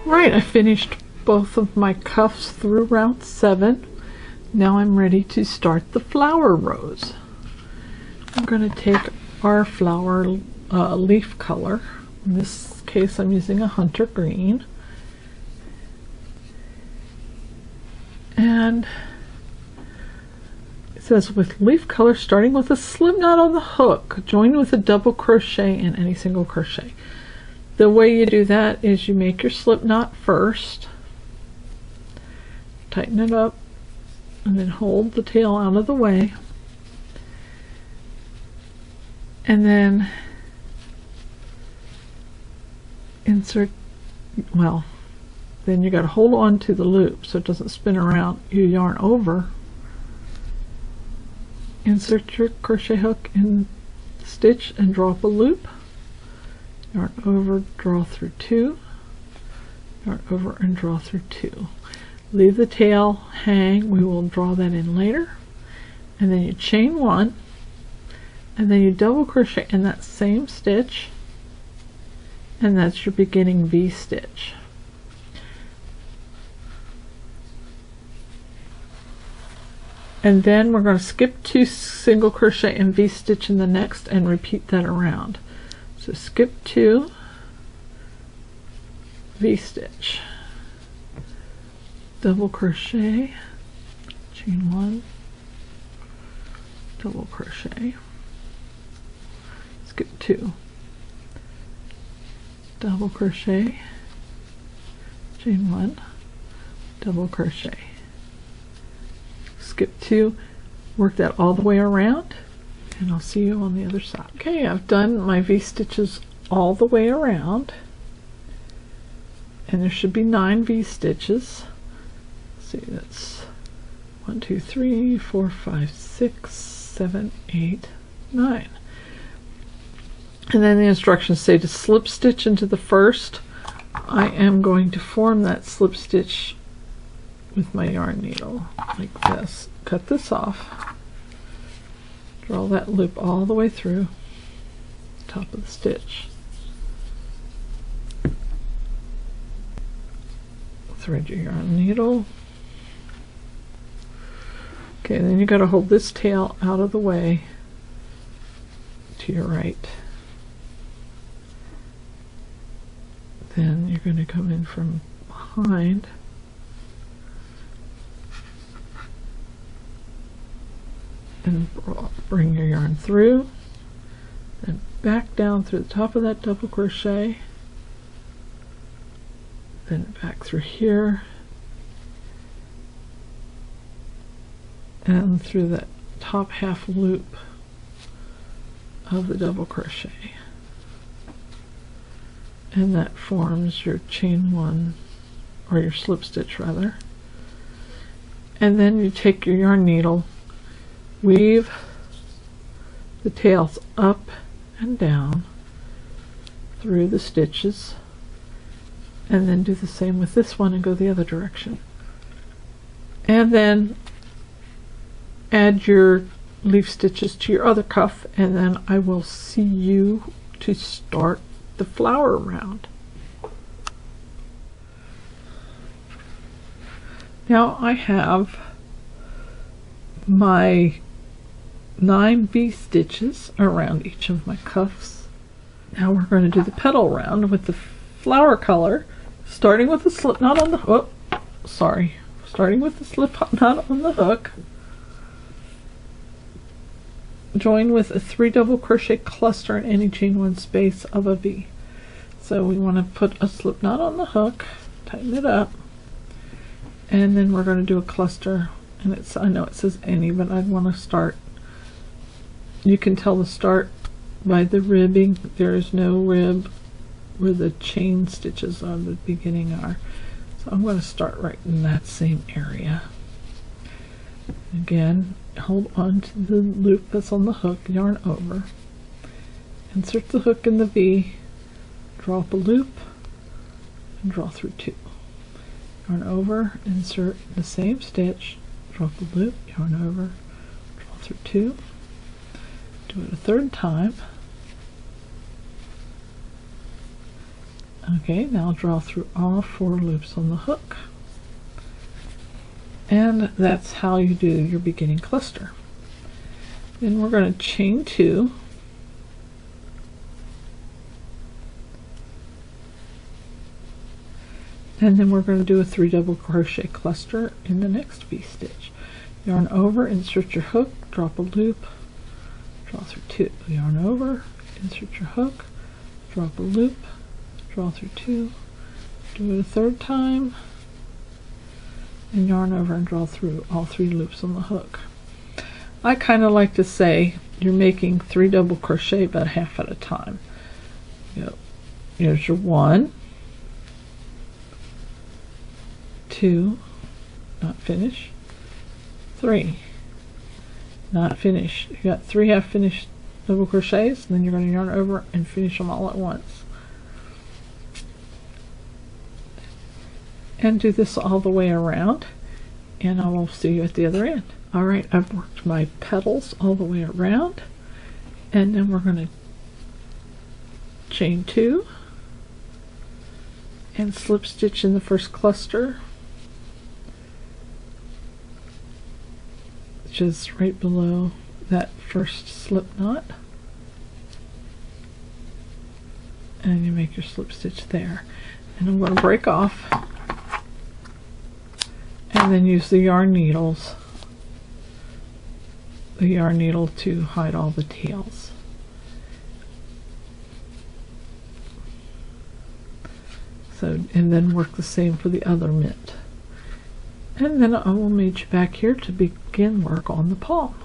Right, I finished both of my cuffs through round 7. Now I'm ready to start the flower rows. I'm going to take our flower leaf color. In this case I'm using a hunter green. And it says with leaf color starting with a slip knot on the hook, join with a double crochet in any single crochet. The way you do that is you make your slip knot first, tighten it up, and then hold the tail out of the way, and then insert, well, then you got to hold on to the loop so it doesn't spin around. You yarn over, insert your crochet hook in the stitch and draw up a loop, yarn over, draw through 2, yarn over and draw through 2. Leave the tail hang, we will draw that in later, and then you chain 1, and then you double crochet in that same stitch, and that's your beginning V stitch. And then we're going to skip 2 single crochet and V stitch in the next and repeat that around. So skip 2, V stitch, double crochet, chain 1, double crochet, skip 2, double crochet, chain 1, double crochet, skip 2, work that all the way around, and I'll see you on the other side. Okay, I've done my V stitches all the way around, and there should be 9 V stitches. Let's see, that's 1, 2, 3, 4, 5, 6, 7, 8, 9. And then the instructions say to slip stitch into the first. I am going to form that slip stitch with my yarn needle like this. Cut this off, draw that loop all the way through the top of the stitch, thread your yarn needle. Okay, then you got to hold this tail out of the way to your right. Then you're going to come in from behind and bring your yarn through, then back down through the top of that double crochet, then back through here and through that top half loop of the double crochet, and that forms your chain 1, or your slip stitch rather. And then you take your yarn needle, weave the tails up and down through the stitches, and then do the same with this one and go the other direction. And then add your leaf stitches to your other cuff, and then I will see you to start the flower round. Now I have my 9 V stitches around each of my cuffs. Now we're going to do the petal round with the flower color, starting with the slip knot on the starting with the slip knot on the hook, join with a 3 double crochet cluster in any chain 1 space of a V. So we want to put a slip knot on the hook, tighten it up, and then we're going to do a cluster. And I know it says any, but I'd want to start. You can tell the start by the ribbing. There is no rib where the chain stitches on the beginning are. So I'm going to start right in that same area. Again, hold on to the loop that's on the hook, yarn over, insert the hook in the V, draw up a loop, and draw through 2. Yarn over, insert the same stitch, draw up a loop, yarn over, draw through 2. Do it a third time. Okay, now draw through all 4 loops on the hook. And that's how you do your beginning cluster. Then we're going to chain 2. And then we're going to do a 3 double crochet cluster in the next V-stitch. Yarn over, insert your hook, drop a loop, draw through 2. Yarn over, insert your hook, drop a loop, draw through 2, do it a 3rd time, and yarn over and draw through all 3 loops on the hook. I kind of like to say you're making 3 double crochet about half at a time. Here's your 1, 2, not finished, 3, not finished. You got 3 half finished double crochets, and then you're going to yarn over and finish them all at once. And do this all the way around, and I will see you at the other end. Alright, I've worked my petals all the way around, and then we're going to chain 2 and slip stitch in the first cluster, which is right below that first slip knot, and you make your slip stitch there. And I'm going to break off and then use the yarn needle to hide all the tails. So, and then work the same for the other mitt. And then I will meet you back here to begin work on the palm.